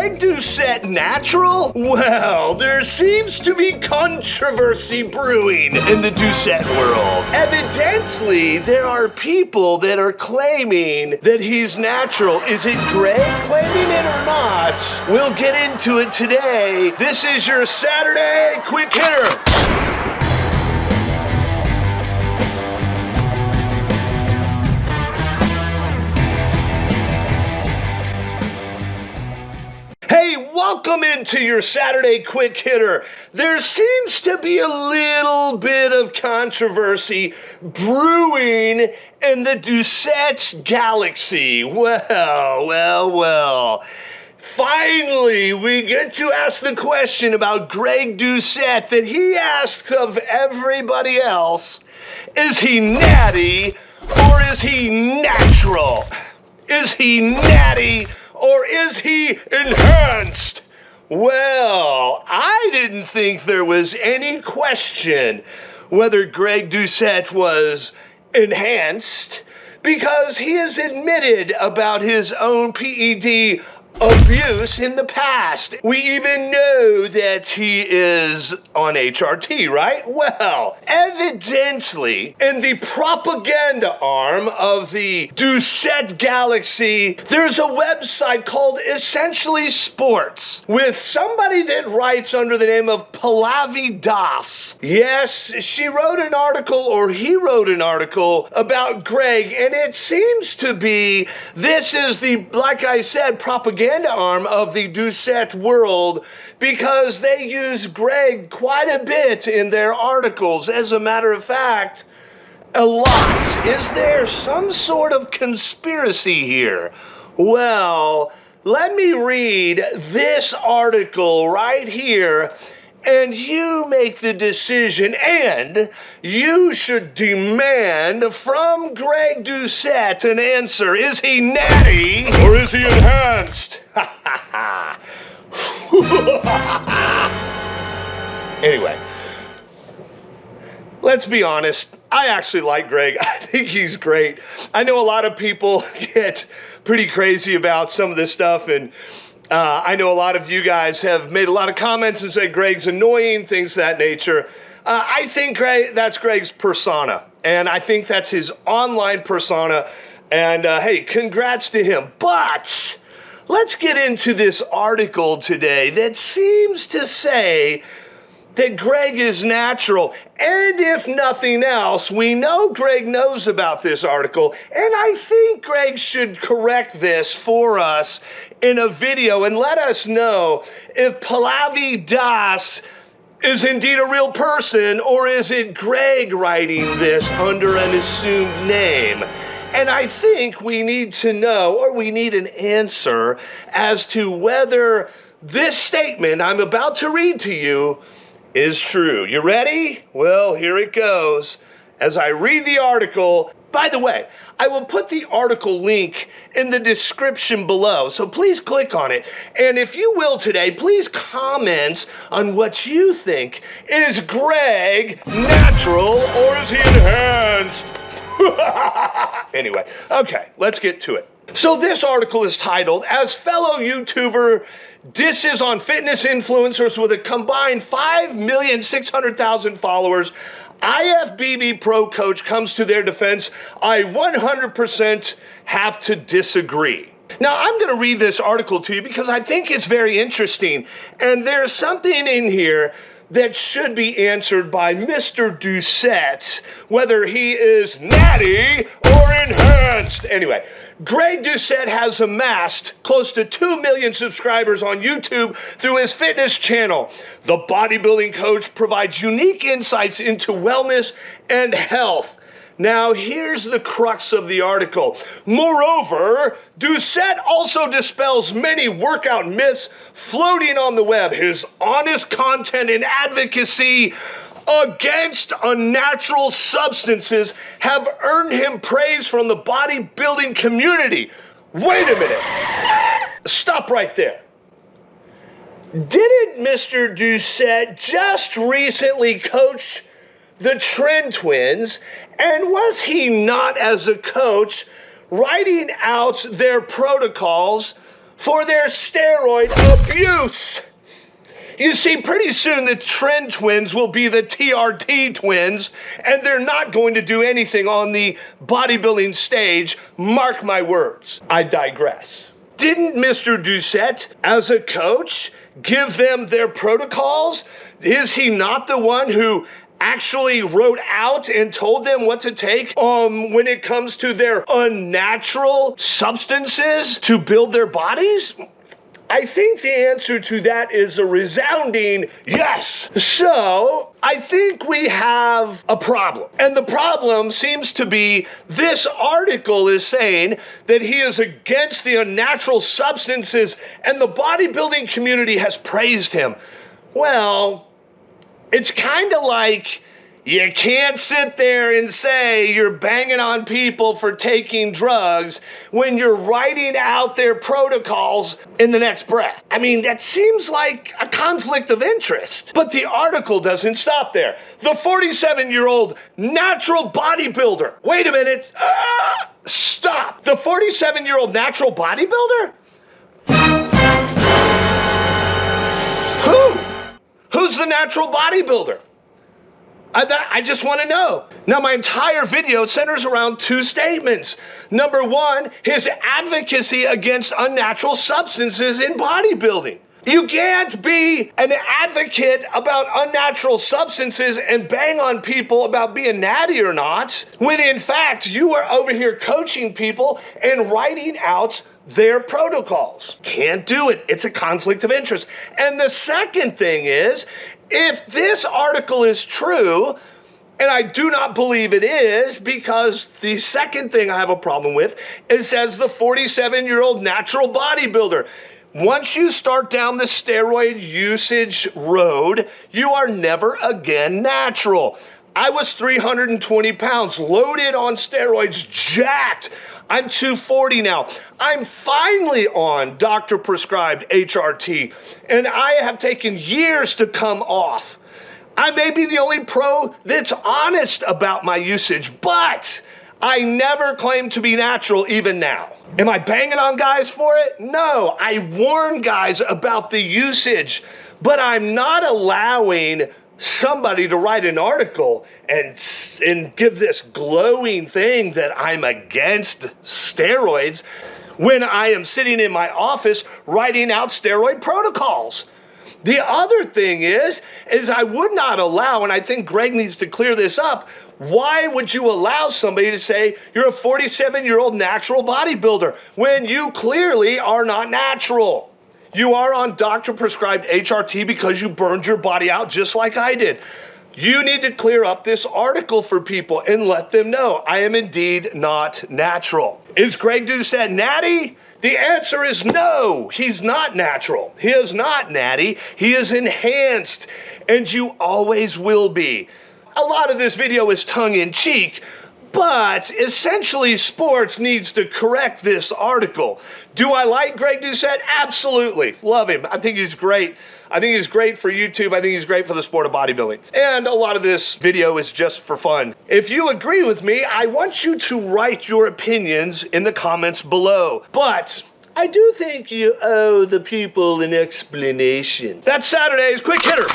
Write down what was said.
Greg Doucette natural? Well, there seems to be controversy brewing in the Doucette world. Evidently, there are people that are claiming that he's natural. Is it Greg claiming it or not? We'll get into it today. This is your Saturday Quick Hitter. Hey, welcome into your Saturday Quick Hitter. There seems to be a little bit of controversy brewing in the Doucette galaxy. Well. Finally, we get to ask the question about Greg Doucette that he asks of everybody else. Is he natty or is he natural? Is he natty or is he enhanced? Well, I didn't think there was any question whether Greg Doucette was enhanced because he has admitted about his own PED abuse in the past. We even know that he is on HRT, right? Well, evidently, in the propaganda arm of the Doucette galaxy, there's a website called Essentially Sports with somebody that writes under the name of Pallavi Das. Yes, she wrote an article, or he wrote an article about Greg, and it seems to be this is the, like I said, propaganda arm of the Doucette world because they use Greg quite a bit in their articles. As a matter of fact, a lot. Is there some sort of conspiracy here? Well, let me read this article right here, and you make the decision, and you should demand from Greg Doucette an answer. Is he natty or is he enhanced? Anyway, let's be honest. I actually like Greg. I think he's great. I know a lot of people get pretty crazy about some of this stuff, and I know a lot of you guys have made a lot of comments and said Greg's annoying, things of that nature. I think that's Greg's persona, and I think that's his online persona, and hey, congrats to him. But let's get into this article today that seems to say that Greg is natural, and if nothing else, we know Greg knows about this article, and I think Greg should correct this for us in a video and let us know if Pallavi Das is indeed a real person, or is it Greg writing this under an assumed name? And I think we need to know, or we need an answer as to whether this statement I'm about to read to you is true. You ready? Well, here it goes. As I read the article, by the way, I will put the article link in the description below, so please click on it. And if you will today, please comment on what you think. Is Greg natural or is he enhanced? Anyway, okay, let's get to it. So this article is titled, As Fellow YouTuber Disses on Fitness Influencers with a combined 5,600,000 followers, IFBB Pro Coach comes to their defense. I 100% have to disagree. Now, I'm going to read this article to you because I think it's very interesting, and there's something in here that should be answered by Mr. Doucette, whether he is natty or enhanced. Anyway, Greg Doucette has amassed close to 2 million subscribers on YouTube through his fitness channel. The bodybuilding coach provides unique insights into wellness and health. Now, here's the crux of the article. Moreover, Doucette also dispels many workout myths floating on the web. His honest content and advocacy against unnatural substances have earned him praise from the bodybuilding community. Wait a minute. Stop right there. Didn't Mr. Doucette just recently coach the Trend Twins, and was he not, as a coach, writing out their protocols for their steroid abuse. You see, pretty soon the Trend Twins will be the TRT Twins, and they're not going to do anything on the bodybuilding stage. Mark my words. I digress. Didn't Mr. Doucette, as a coach, give them their protocols? Is he not the one who actually wrote out and told them what to take when it comes to their unnatural substances to build their bodies? I think the answer to that is a resounding yes. So I think we have a problem. And the problem seems to be this article is saying that he is against the unnatural substances and the bodybuilding community has praised him. Well, it's kind of like you can't sit there and say you're banging on people for taking drugs when you're writing out their protocols in the next breath. I mean, that seems like a conflict of interest. But the article doesn't stop there. The 47-year-old natural bodybuilder. Wait a minute. Stop. The 47-year-old natural bodybuilder? Who's the natural bodybuilder? I just want to know. Now, my entire video centers around two statements. Number one, his advocacy against unnatural substances in bodybuilding. You can't be an advocate about unnatural substances and bang on people about being natty or not, when in fact you are over here coaching people and writing out their protocols. Can't do it. It's a conflict of interest. And the second thing is, if this article is true, and I do not believe it is, because the second thing I have a problem with, it says the 47-year-old natural bodybuilder. Once you start down the steroid usage road, you are never again natural. I was 320 pounds, loaded on steroids, jacked. I'm 240 now. I'm finally on doctor-prescribed HRT, and I have taken years to come off. I may be the only pro that's honest about my usage, but I never claim to be natural even now. Am I banging on guys for it? No, I warn guys about the usage, but I'm not allowing somebody to write an article and give this glowing thing that I'm against steroids when I am sitting in my office writing out steroid protocols. The other thing is I would not allow, and I think Greg needs to clear this up, why would you allow somebody to say you're a 47-year-old natural bodybuilder when you clearly are not natural? You are on doctor-prescribed HRT because you burned your body out just like I did. You need to clear up this article for people and let them know I am indeed not natural. Is Greg Doucette natty? The answer is no, he's not natural. He is not natty. He is enhanced, and you always will be. A lot of this video is tongue-in-cheek, but essentially sports needs to correct this article. Do I like Greg Doucette? Absolutely. Love him. I think he's great. I think he's great for YouTube. I think he's great for the sport of bodybuilding. And a lot of this video is just for fun. If you agree with me, I want you to write your opinions in the comments below. But I do think you owe the people an explanation. That's Saturday's Quick Hitter.